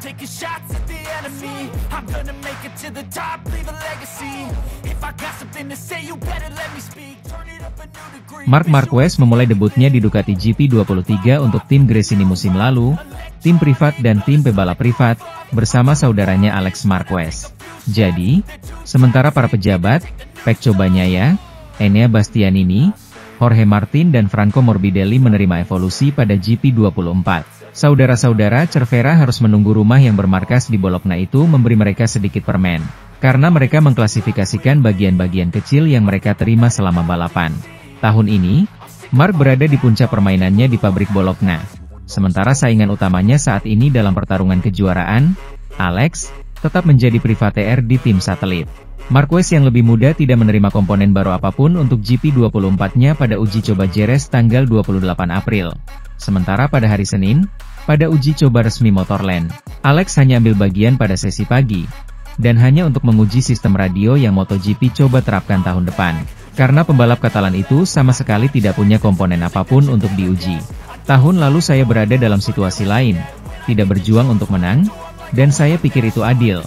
taking shots at the enemy. I'm gonna make it to the top, leave a legacy. If I got something to say, you better let me speak. Turn it up a new degree. Marc Marquez memulai debutnya di Ducati GP23 untuk tim Gresini musim lalu, tim privat dan tim pebalap privat, bersama saudaranya Alex Marquez. Jadi, sementara para pejabat, Pecco Bagnaia, Enea Bastianini, Jorge Martin dan Franco Morbidelli menerima evolusi pada GP24. Saudara-saudara Cervera harus menunggu rumah yang bermarkas di Bologna itu memberi mereka sedikit permen, karena mereka mengklasifikasikan bagian-bagian kecil yang mereka terima selama balapan. Tahun ini, Marc berada di puncak permainannya di pabrik Bologna. Sementara saingan utamanya saat ini dalam pertarungan kejuaraan, Alex, tetap menjadi private air di tim satelit. Marquez yang lebih muda tidak menerima komponen baru apapun untuk GP24-nya pada uji coba Jerez tanggal 28 April. Sementara pada hari Senin, pada uji coba resmi Motorland, Alex hanya ambil bagian pada sesi pagi, dan hanya untuk menguji sistem radio yang MotoGP coba terapkan tahun depan. Karena pembalap Katalan itu sama sekali tidak punya komponen apapun untuk diuji. Tahun lalu saya berada dalam situasi lain, tidak berjuang untuk menang, dan saya pikir itu adil.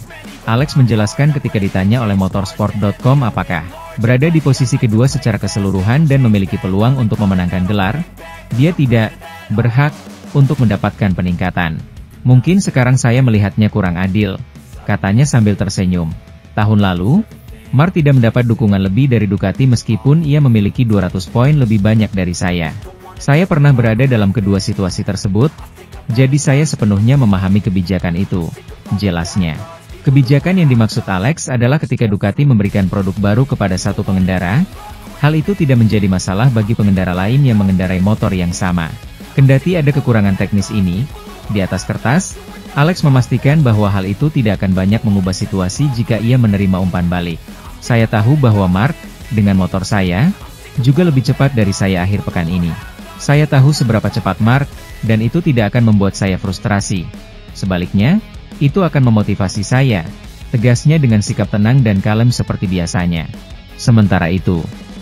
Alex menjelaskan ketika ditanya oleh motorsport.com apakah berada di posisi kedua secara keseluruhan dan memiliki peluang untuk memenangkan gelar, dia tidak berhak untuk mendapatkan peningkatan. Mungkin sekarang saya melihatnya kurang adil, katanya sambil tersenyum. Tahun lalu, Marc tidak mendapat dukungan lebih dari Ducati meskipun ia memiliki 200 poin lebih banyak dari saya. Saya pernah berada dalam kedua situasi tersebut, jadi saya sepenuhnya memahami kebijakan itu, jelasnya. Kebijakan yang dimaksud Alex adalah ketika Ducati memberikan produk baru kepada satu pengendara, hal itu tidak menjadi masalah bagi pengendara lain yang mengendarai motor yang sama. Kendati ada kekurangan teknis ini, di atas kertas, Alex memastikan bahwa hal itu tidak akan banyak mengubah situasi jika ia menerima umpan balik. Saya tahu bahwa Marc, dengan motor saya, juga lebih cepat dari saya akhir pekan ini. Saya tahu seberapa cepat Marc, dan itu tidak akan membuat saya frustrasi. Sebaliknya, itu akan memotivasi saya, tegasnya dengan sikap tenang dan kalem seperti biasanya. Sementara itu,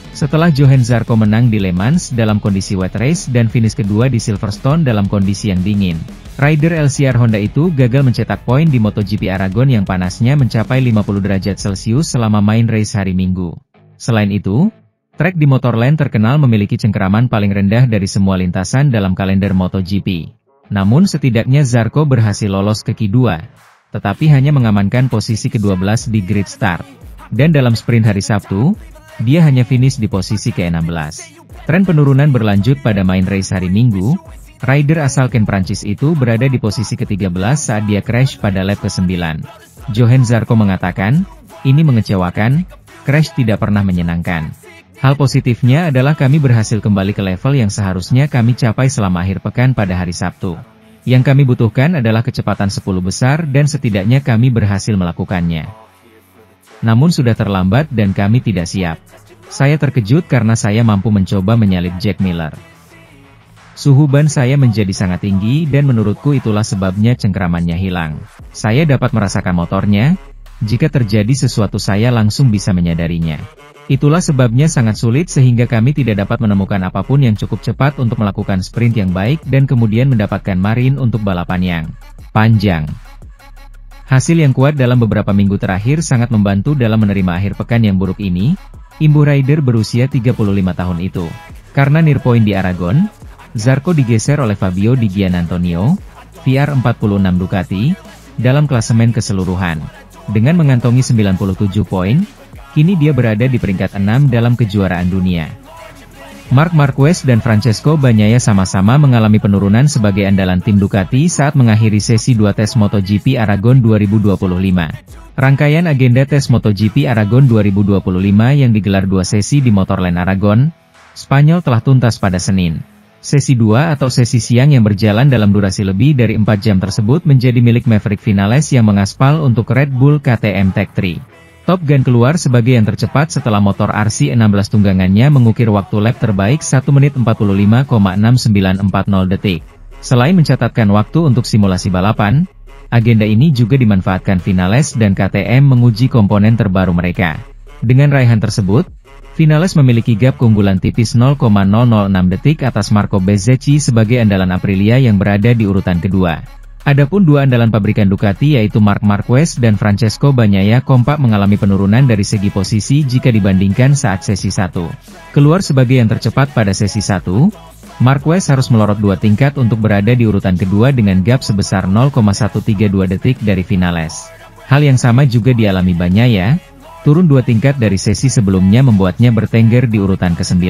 setelah Johann Zarco menang di Le Mans dalam kondisi wet race dan finish kedua di Silverstone dalam kondisi yang dingin, rider LCR Honda itu gagal mencetak poin di MotoGP Aragon yang panasnya mencapai 50 derajat Celcius selama main race hari Minggu. Selain itu, trek di Motorland terkenal memiliki cengkeraman paling rendah dari semua lintasan dalam kalender MotoGP. Namun setidaknya Zarco berhasil lolos ke Q2, tetapi hanya mengamankan posisi ke-12 di grid start. Dan dalam sprint hari Sabtu, dia hanya finish di posisi ke-16. Tren penurunan berlanjut pada main race hari Minggu, rider asal Ken Prancis itu berada di posisi ke-13 saat dia crash pada lap ke-9. Johann Zarco mengatakan, ini mengecewakan, crash tidak pernah menyenangkan. Hal positifnya adalah kami berhasil kembali ke level yang seharusnya kami capai selama akhir pekan pada hari Sabtu. Yang kami butuhkan adalah kecepatan 10 besar dan setidaknya kami berhasil melakukannya. Namun sudah terlambat dan kami tidak siap. Saya terkejut karena saya mampu mencoba menyalip Jack Miller. Suhu ban saya menjadi sangat tinggi dan menurutku itulah sebabnya cengkeramannya hilang. Saya dapat merasakan motornya, jika terjadi sesuatu saya langsung bisa menyadarinya. Itulah sebabnya sangat sulit sehingga kami tidak dapat menemukan apapun yang cukup cepat untuk melakukan sprint yang baik dan kemudian mendapatkan marin untuk balapan yang panjang. Hasil yang kuat dalam beberapa minggu terakhir sangat membantu dalam menerima akhir pekan yang buruk ini, imbuh rider berusia 35 tahun itu. Karena near point di Aragon, Zarco digeser oleh Fabio Di Giannantonio, VR46 Ducati, dalam klasemen keseluruhan. Dengan mengantongi 97 poin, kini dia berada di peringkat 6 dalam kejuaraan dunia. Marc Marquez dan Francesco Bagnaia sama-sama mengalami penurunan sebagai andalan tim Ducati saat mengakhiri sesi 2 tes MotoGP Aragon 2025. Rangkaian agenda tes MotoGP Aragon 2025 yang digelar 2 sesi di Motorland Aragon, Spanyol telah tuntas pada Senin. Sesi 2 atau sesi siang yang berjalan dalam durasi lebih dari 4 jam tersebut menjadi milik Maverick Vinales yang mengaspal untuk Red Bull KTM Tech 3. Top Gun keluar sebagai yang tercepat setelah motor RC16 tunggangannya mengukir waktu lap terbaik 1 menit 45,6940 detik. Selain mencatatkan waktu untuk simulasi balapan, agenda ini juga dimanfaatkan Vinales dan KTM menguji komponen terbaru mereka. Dengan raihan tersebut, Vinales memiliki gap keunggulan tipis 0,006 detik atas Marco Bezzecchi sebagai andalan Aprilia yang berada di urutan kedua. Adapun dua andalan pabrikan Ducati yaitu Marc Marquez dan Francesco Bagnaia kompak mengalami penurunan dari segi posisi jika dibandingkan saat sesi 1. Keluar sebagai yang tercepat pada sesi 1, Marquez harus melorot 2 tingkat untuk berada di urutan kedua dengan gap sebesar 0,132 detik dari Vinales. Hal yang sama juga dialami Bagnaia, turun 2 tingkat dari sesi sebelumnya membuatnya bertengger di urutan ke-9.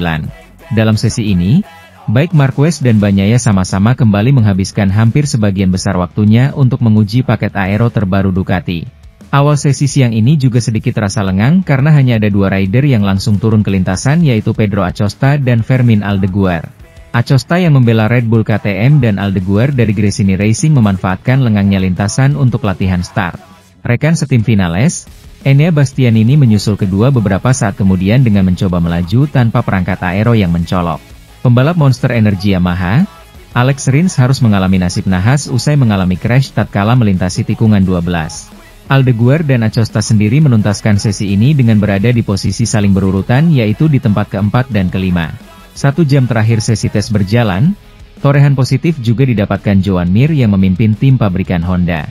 Dalam sesi ini, baik Marquez dan Bagnaia sama-sama kembali menghabiskan hampir sebagian besar waktunya untuk menguji paket aero terbaru Ducati. Awal sesi siang ini juga sedikit terasa lengang karena hanya ada 2 rider yang langsung turun ke lintasan yaitu Pedro Acosta dan Fermin Aldeguer. Acosta yang membela Red Bull KTM dan Aldeguer dari Gresini Racing memanfaatkan lengangnya lintasan untuk latihan start. Rekan setim Vinales, Enea Bastianini menyusul kedua beberapa saat kemudian dengan mencoba melaju tanpa perangkat aero yang mencolok. Pembalap Monster Energy Yamaha, Alex Rins harus mengalami nasib nahas usai mengalami crash tatkala melintasi tikungan 12. Aldeguer dan Acosta sendiri menuntaskan sesi ini dengan berada di posisi saling berurutan yaitu di tempat keempat dan kelima. 1 jam terakhir sesi tes berjalan, torehan positif juga didapatkan Joan Mir yang memimpin tim pabrikan Honda.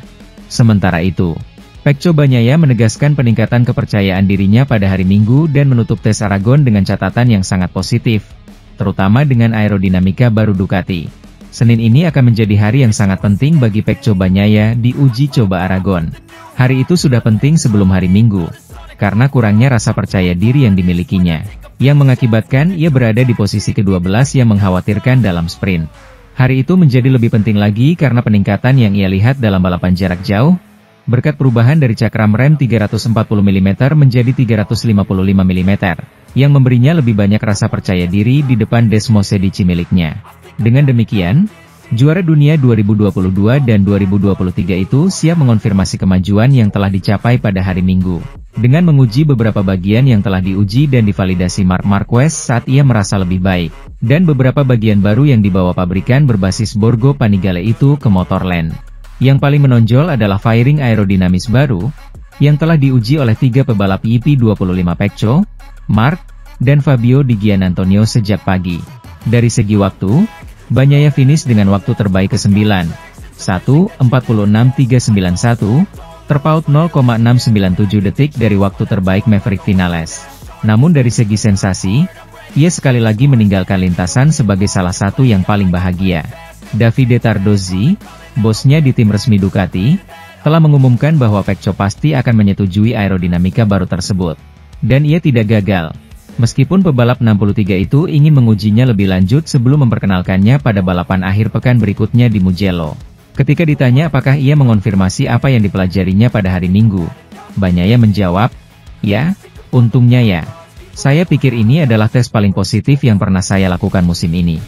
Sementara itu, Pecco Bagnaia menegaskan peningkatan kepercayaan dirinya pada hari Minggu dan menutup tes Aragon dengan catatan yang sangat positif, terutama dengan aerodinamika baru Ducati. Senin ini akan menjadi hari yang sangat penting bagi Pecco Bagnaia di uji coba Aragon. Hari itu sudah penting sebelum hari Minggu, karena kurangnya rasa percaya diri yang dimilikinya, yang mengakibatkan ia berada di posisi ke-12 yang mengkhawatirkan dalam sprint. Hari itu menjadi lebih penting lagi karena peningkatan yang ia lihat dalam balapan jarak jauh, berkat perubahan dari cakram rem 340 mm menjadi 355 mm. Yang memberinya lebih banyak rasa percaya diri di depan Desmosedici miliknya. Dengan demikian, juara dunia 2022 dan 2023 itu siap mengonfirmasi kemajuan yang telah dicapai pada hari Minggu. Dengan menguji beberapa bagian yang telah diuji dan divalidasi Marc Marquez saat ia merasa lebih baik. Dan beberapa bagian baru yang dibawa pabrikan berbasis Borgo Panigale itu ke Motorland. Yang paling menonjol adalah fairing aerodinamis baru, yang telah diuji oleh 3 pebalap YP25 Pecco, Marc, dan Fabio Di Gianantonio sejak pagi. Dari segi waktu, Bagnaia finish dengan waktu terbaik ke-9, 1:46.391, terpaut 0,697 detik dari waktu terbaik Maverick Vinales. Namun dari segi sensasi, ia sekali lagi meninggalkan lintasan sebagai salah satu yang paling bahagia. Davide Tardozzi, bosnya di tim resmi Ducati, telah mengumumkan bahwa Pecco pasti akan menyetujui aerodinamika baru tersebut. Dan ia tidak gagal. Meskipun pebalap 63 itu ingin mengujinya lebih lanjut sebelum memperkenalkannya pada balapan akhir pekan berikutnya di Mugello. Ketika ditanya apakah ia mengonfirmasi apa yang dipelajarinya pada hari Minggu, Bagnaia menjawab, "Ya, untungnya ya. Saya pikir ini adalah tes paling positif yang pernah saya lakukan musim ini."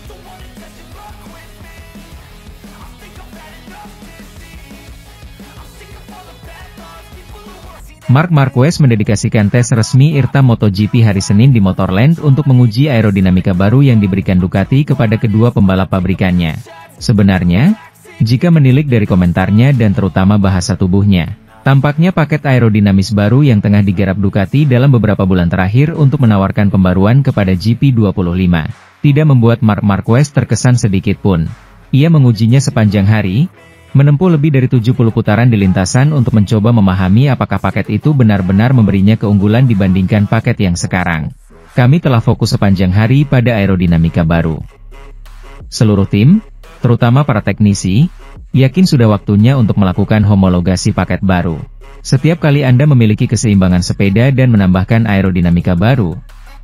Marc Marquez mendedikasikan tes resmi IRTA MotoGP hari Senin di Motorland untuk menguji aerodinamika baru yang diberikan Ducati kepada kedua pembalap pabrikannya. Sebenarnya, jika menilik dari komentarnya dan terutama bahasa tubuhnya, tampaknya paket aerodinamis baru yang tengah digarap Ducati dalam beberapa bulan terakhir untuk menawarkan pembaruan kepada GP25, tidak membuat Marc Marquez terkesan sedikit pun. Ia mengujinya sepanjang hari, menempuh lebih dari 70 putaran di lintasan untuk mencoba memahami apakah paket itu benar-benar memberinya keunggulan dibandingkan paket yang sekarang. Kami telah fokus sepanjang hari pada aerodinamika baru. Seluruh tim, terutama para teknisi, yakin sudah waktunya untuk melakukan homologasi paket baru. Setiap kali Anda memiliki keseimbangan sepeda dan menambahkan aerodinamika baru,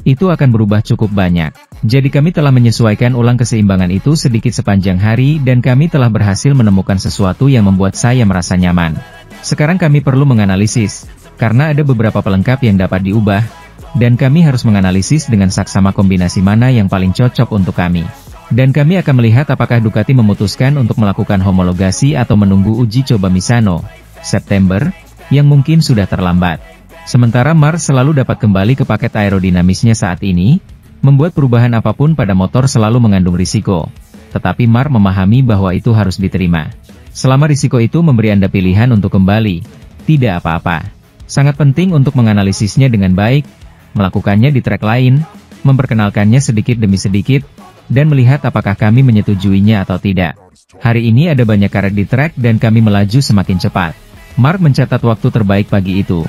itu akan berubah cukup banyak. Jadi kami telah menyesuaikan ulang keseimbangan itu sedikit sepanjang hari dan kami telah berhasil menemukan sesuatu yang membuat saya merasa nyaman. Sekarang kami perlu menganalisis, karena ada beberapa pelengkap yang dapat diubah, dan kami harus menganalisis dengan saksama kombinasi mana yang paling cocok untuk kami. Dan kami akan melihat apakah Ducati memutuskan untuk melakukan homologasi atau menunggu uji coba Misano, September, yang mungkin sudah terlambat. Sementara Marc selalu dapat kembali ke paket aerodinamisnya saat ini, membuat perubahan apapun pada motor selalu mengandung risiko. Tetapi Marc memahami bahwa itu harus diterima. Selama risiko itu memberi Anda pilihan untuk kembali, tidak apa-apa. Sangat penting untuk menganalisisnya dengan baik, melakukannya di trek lain, memperkenalkannya sedikit demi sedikit, dan melihat apakah kami menyetujuinya atau tidak. Hari ini ada banyak karet di trek dan kami melaju semakin cepat. Mark mencatat waktu terbaik pagi itu.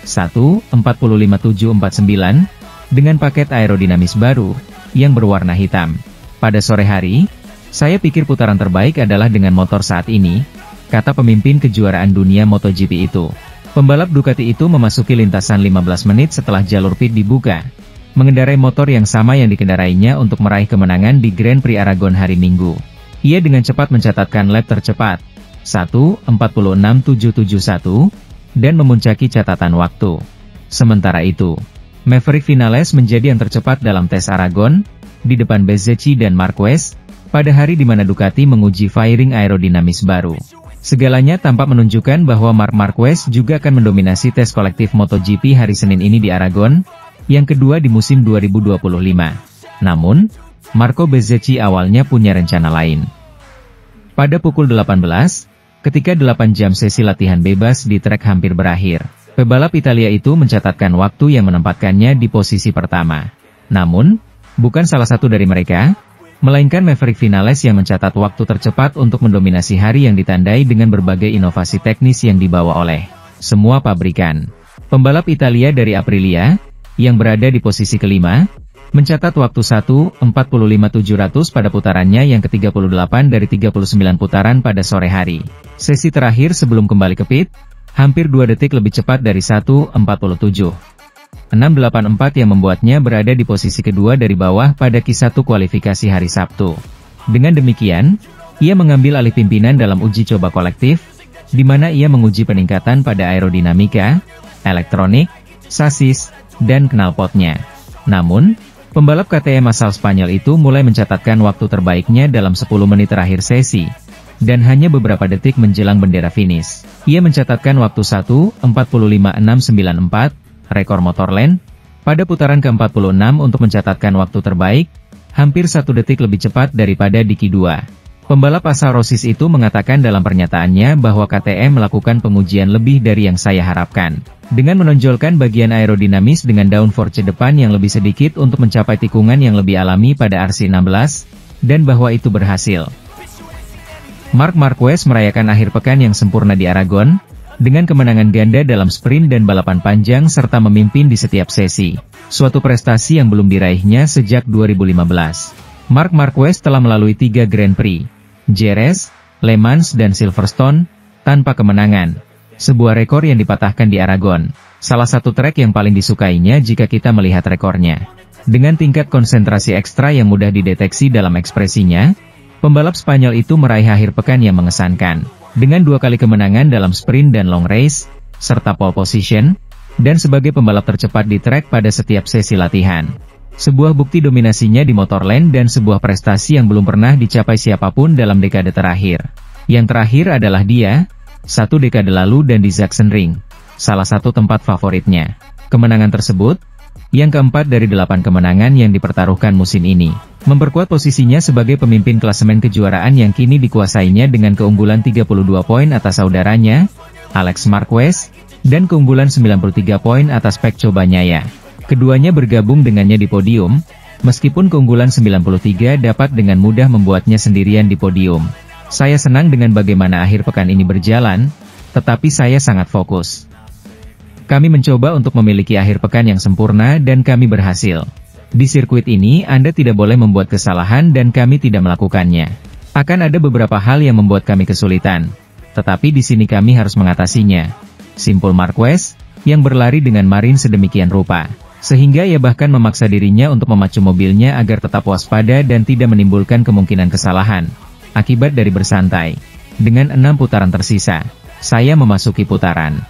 1:45.749, dengan paket aerodinamis baru, yang berwarna hitam. Pada sore hari, saya pikir putaran terbaik adalah dengan motor saat ini, kata pemimpin kejuaraan dunia MotoGP itu. Pembalap Ducati itu memasuki lintasan 15 menit setelah jalur pit dibuka, mengendarai motor yang sama yang dikendarainya untuk meraih kemenangan di Grand Prix Aragon hari Minggu. Ia dengan cepat mencatatkan lap tercepat, 1:46.771, dan memuncaki catatan waktu. Sementara itu, Maverick Vinales menjadi yang tercepat dalam tes Aragon, di depan Bezzecchi dan Marquez, pada hari di mana Ducati menguji fairing aerodinamis baru. Segalanya tampak menunjukkan bahwa Marc Marquez juga akan mendominasi tes kolektif MotoGP hari Senin ini di Aragon, yang kedua di musim 2025. Namun, Marco Bezzecchi awalnya punya rencana lain. Pada pukul 18, ketika 8 jam sesi latihan bebas di trek hampir berakhir, pebalap Italia itu mencatatkan waktu yang menempatkannya di posisi pertama. Namun, bukan salah satu dari mereka, melainkan Maverick Vinales yang mencatat waktu tercepat untuk mendominasi hari yang ditandai dengan berbagai inovasi teknis yang dibawa oleh semua pabrikan. Pembalap Italia dari Aprilia, yang berada di posisi kelima, mencatat waktu 1:45.700 pada putarannya yang ke-38 dari 39 putaran pada sore hari. Sesi terakhir sebelum kembali ke pit, hampir 2 detik lebih cepat dari 1:47.684 yang membuatnya berada di posisi kedua dari bawah pada Q1 kualifikasi hari Sabtu. Dengan demikian, ia mengambil alih pimpinan dalam uji coba kolektif, di mana ia menguji peningkatan pada aerodinamika, elektronik, sasis, dan knalpotnya. Namun, pembalap KTM asal Spanyol itu mulai mencatatkan waktu terbaiknya dalam 10 menit terakhir sesi, dan hanya beberapa detik menjelang bendera finish. Ia mencatatkan waktu 1:45.694, rekor Motorland, pada putaran ke-46 untuk mencatatkan waktu terbaik, hampir 1 detik lebih cepat daripada di Q2. Pembalap asal Rossis itu mengatakan dalam pernyataannya bahwa KTM melakukan pengujian lebih dari yang saya harapkan, dengan menonjolkan bagian aerodinamis dengan downforce depan yang lebih sedikit untuk mencapai tikungan yang lebih alami pada RC16, dan bahwa itu berhasil. Marc Marquez merayakan akhir pekan yang sempurna di Aragon, dengan kemenangan ganda dalam sprint dan balapan panjang serta memimpin di setiap sesi, suatu prestasi yang belum diraihnya sejak 2015. Marc Marquez telah melalui 3 Grand Prix, Jerez, Le Mans dan Silverstone, tanpa kemenangan. Sebuah rekor yang dipatahkan di Aragon, salah satu trek yang paling disukainya jika kita melihat rekornya. Dengan tingkat konsentrasi ekstra yang mudah dideteksi dalam ekspresinya, pembalap Spanyol itu meraih akhir pekan yang mengesankan, dengan 2 kali kemenangan dalam sprint dan long race, serta pole position, dan sebagai pembalap tercepat di trek pada setiap sesi latihan. Sebuah bukti dominasinya di Motorland dan sebuah prestasi yang belum pernah dicapai siapapun dalam dekade terakhir. Yang terakhir adalah dia, 1 dekade lalu dan di Sachsenring, salah satu tempat favoritnya. Kemenangan tersebut, yang keempat dari 8 kemenangan yang dipertaruhkan musim ini, memperkuat posisinya sebagai pemimpin klasemen kejuaraan yang kini dikuasainya dengan keunggulan 32 poin atas saudaranya, Alex Marquez, dan keunggulan 93 poin atas Pecco Bagnaia. Keduanya bergabung dengannya di podium, meskipun keunggulan 93 dapat dengan mudah membuatnya sendirian di podium. Saya senang dengan bagaimana akhir pekan ini berjalan, tetapi saya sangat fokus. Kami mencoba untuk memiliki akhir pekan yang sempurna dan kami berhasil. Di sirkuit ini Anda tidak boleh membuat kesalahan dan kami tidak melakukannya. Akan ada beberapa hal yang membuat kami kesulitan, tetapi di sini kami harus mengatasinya. Simpul Marquez, yang berlari dengan marin sedemikian rupa, sehingga ia bahkan memaksa dirinya untuk memacu mobilnya agar tetap waspada dan tidak menimbulkan kemungkinan kesalahan. Akibat dari bersantai. Dengan 6 putaran tersisa, saya memasuki putaran.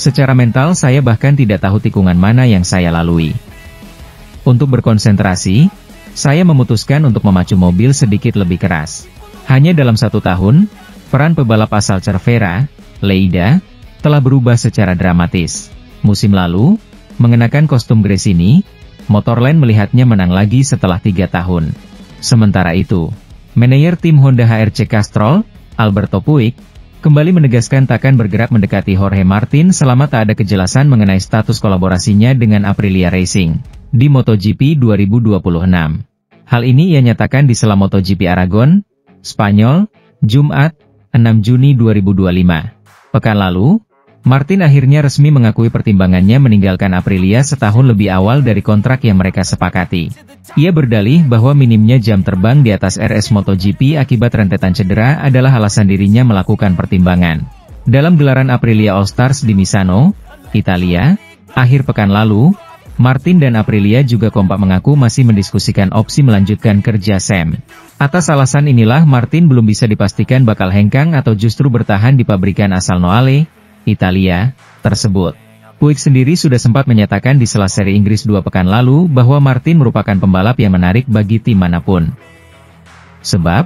Secara mental saya bahkan tidak tahu tikungan mana yang saya lalui. Untuk berkonsentrasi, saya memutuskan untuk memacu mobil sedikit lebih keras. Hanya dalam 1 tahun, peran pebalap asal Cervera, Lleida, telah berubah secara dramatis. Musim lalu, mengenakan kostum Gresini, Motorland melihatnya menang lagi setelah 3 tahun. Sementara itu, manajer tim Honda HRC Castrol, Alberto Puig, kembali menegaskan takkan bergerak mendekati Jorge Martin selama tak ada kejelasan mengenai status kolaborasinya dengan Aprilia Racing di MotoGP 2026. Hal ini ia nyatakan di sela MotoGP Aragon, Spanyol, Jumat, 6 Juni 2025. Pekan lalu, Martin akhirnya resmi mengakui pertimbangannya meninggalkan Aprilia setahun lebih awal dari kontrak yang mereka sepakati. Ia berdalih bahwa minimnya jam terbang di atas RS MotoGP akibat rentetan cedera adalah alasan dirinya melakukan pertimbangan. Dalam gelaran Aprilia All Stars di Misano, Italia, akhir pekan lalu, Martin dan Aprilia juga kompak mengaku masih mendiskusikan opsi melanjutkan kerja Sam. Atas alasan inilah Martin belum bisa dipastikan bakal hengkang atau justru bertahan di pabrikan asal Noale, Italia, tersebut. Puig sendiri sudah sempat menyatakan di sela seri Inggris 2 pekan lalu bahwa Martin merupakan pembalap yang menarik bagi tim manapun. Sebab,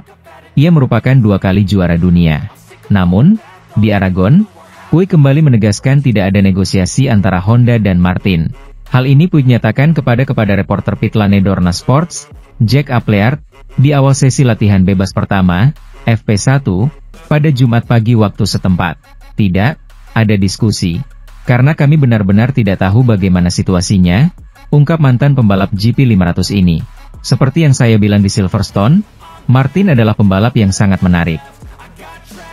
ia merupakan 2 kali juara dunia. Namun, di Aragon, Puig kembali menegaskan tidak ada negosiasi antara Honda dan Martin. Hal ini Puig nyatakan kepada reporter pit lane Dorna Sports, Jack Appleyard, di awal sesi latihan bebas pertama, FP1, pada Jumat pagi waktu setempat. Tidak ada diskusi, karena kami benar-benar tidak tahu bagaimana situasinya, ungkap mantan pembalap GP 500 ini. Seperti yang saya bilang di Silverstone, Martin adalah pembalap yang sangat menarik.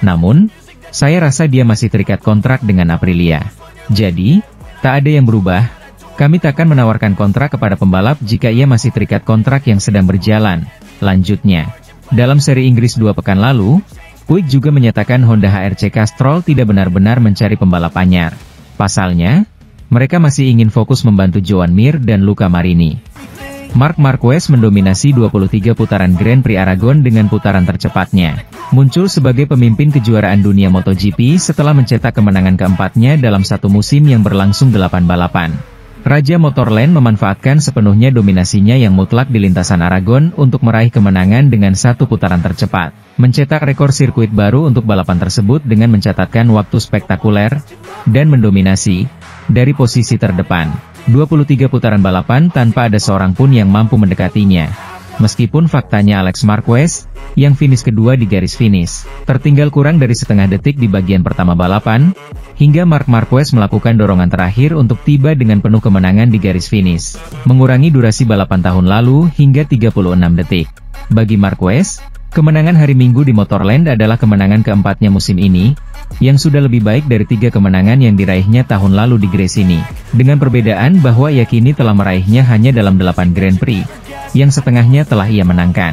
Namun, saya rasa dia masih terikat kontrak dengan Aprilia. Jadi, tak ada yang berubah, kami takkan menawarkan kontrak kepada pembalap jika ia masih terikat kontrak yang sedang berjalan, lanjutnya. Dalam seri Inggris 2 pekan lalu, Puig juga menyatakan Honda HRC Castrol tidak benar-benar mencari pembalap anyar. Pasalnya, mereka masih ingin fokus membantu Joan Mir dan Luca Marini. Marc Marquez mendominasi 23 putaran Grand Prix Aragon dengan putaran tercepatnya. Muncul sebagai pemimpin kejuaraan dunia MotoGP setelah mencetak kemenangan keempatnya dalam satu musim yang berlangsung 8 balapan. Raja Motorland memanfaatkan sepenuhnya dominasinya yang mutlak di lintasan Aragon untuk meraih kemenangan dengan satu putaran tercepat. Mencetak rekor sirkuit baru untuk balapan tersebut dengan mencatatkan waktu spektakuler dan mendominasi dari posisi terdepan. 23 putaran balapan tanpa ada seorang pun yang mampu mendekatinya. Meskipun faktanya Alex Marquez, yang finish kedua di garis finish, tertinggal kurang dari setengah detik di bagian pertama balapan, hingga Marc Marquez melakukan dorongan terakhir untuk tiba dengan penuh kemenangan di garis finish, mengurangi durasi balapan tahun lalu hingga 36 detik. Bagi Marquez, kemenangan hari Minggu di Motorland adalah kemenangan keempatnya musim ini, yang sudah lebih baik dari 3 kemenangan yang diraihnya tahun lalu di Gresini. Dengan perbedaan bahwa ia kini telah meraihnya hanya dalam 8 Grand Prix, yang setengahnya telah ia menangkan.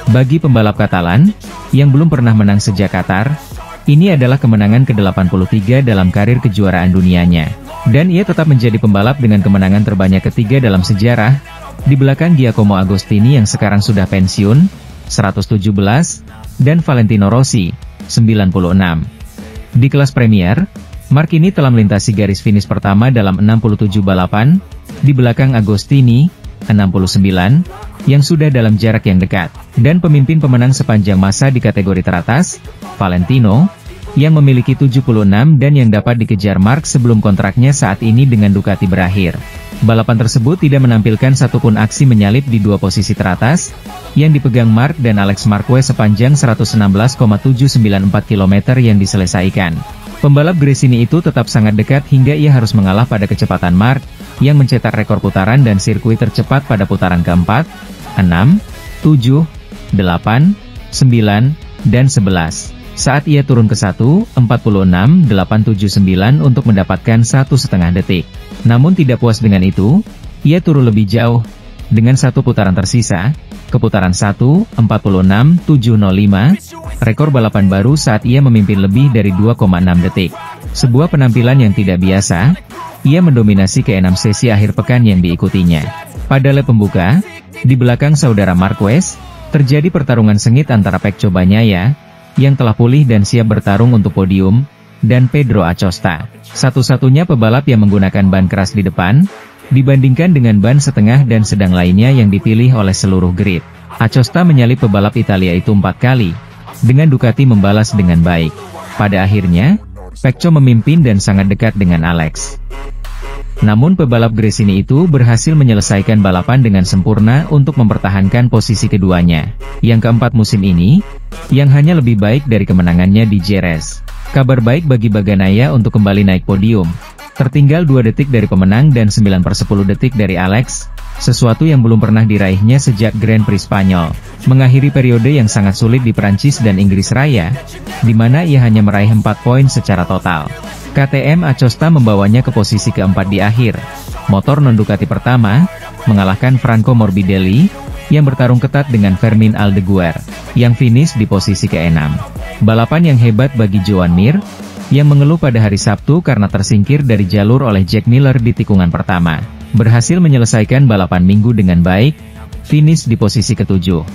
Bagi pembalap Katalan, yang belum pernah menang sejak Qatar, ini adalah kemenangan ke-83 dalam karir kejuaraan dunianya. Dan ia tetap menjadi pembalap dengan kemenangan terbanyak ketiga dalam sejarah, di belakang Giacomo Agostini yang sekarang sudah pensiun, 117, dan Valentino Rossi, 96. Di kelas Premier, Marc ini telah melintasi garis finish pertama dalam 67 balapan, di belakang Agostini, 69, yang sudah dalam jarak yang dekat, dan pemimpin pemenang sepanjang masa di kategori teratas, Valentino, yang memiliki 76 dan yang dapat dikejar Marc sebelum kontraknya saat ini dengan Ducati berakhir. Balapan tersebut tidak menampilkan satupun aksi menyalip di 2 posisi teratas, yang dipegang Marc dan Alex Marquez sepanjang 116,794 km yang diselesaikan. Pembalap Gresini itu tetap sangat dekat hingga ia harus mengalah pada kecepatan Marc, yang mencetak rekor putaran dan sirkuit tercepat pada putaran keempat, 6, 7, 8, 9, dan 11. Saat ia turun ke 1, 46,879 untuk mendapatkan 1,5 detik. Namun tidak puas dengan itu, ia turun lebih jauh, dengan 1 putaran tersisa, ke putaran 1, 46,705, rekor balapan baru saat ia memimpin lebih dari 2,6 detik. Sebuah penampilan yang tidak biasa, ia mendominasi ke-6 sesi akhir pekan yang diikutinya. Pada lap pembuka, di belakang saudara Marquez, terjadi pertarungan sengit antara Pecco Bagnaia, yang telah pulih dan siap bertarung untuk podium, dan Pedro Acosta, satu-satunya pebalap yang menggunakan ban keras di depan, dibandingkan dengan ban setengah dan sedang lainnya yang dipilih oleh seluruh grid. Acosta menyalip pebalap Italia itu 4 kali, dengan Ducati membalas dengan baik. Pada akhirnya, Pecco memimpin dan sangat dekat dengan Alex. Namun pebalap Gresini itu berhasil menyelesaikan balapan dengan sempurna untuk mempertahankan posisi keduanya, yang keempat musim ini, yang hanya lebih baik dari kemenangannya di Jerez. Kabar baik bagi Bagnaia untuk kembali naik podium. Tertinggal 2 detik dari pemenang dan 9/10 detik dari Alex, sesuatu yang belum pernah diraihnya sejak Grand Prix Spanyol, mengakhiri periode yang sangat sulit di Prancis dan Inggris Raya, di mana ia hanya meraih 4 poin secara total. KTM Acosta membawanya ke posisi keempat di akhir. Motor non-Ducati pertama, mengalahkan Franco Morbidelli, yang bertarung ketat dengan Fermin Aldeguer, yang finish di posisi ke-6. Balapan yang hebat bagi Joan Mir, yang mengeluh pada hari Sabtu karena tersingkir dari jalur oleh Jack Miller di tikungan pertama. Berhasil menyelesaikan balapan Minggu dengan baik, finish di posisi ke-7.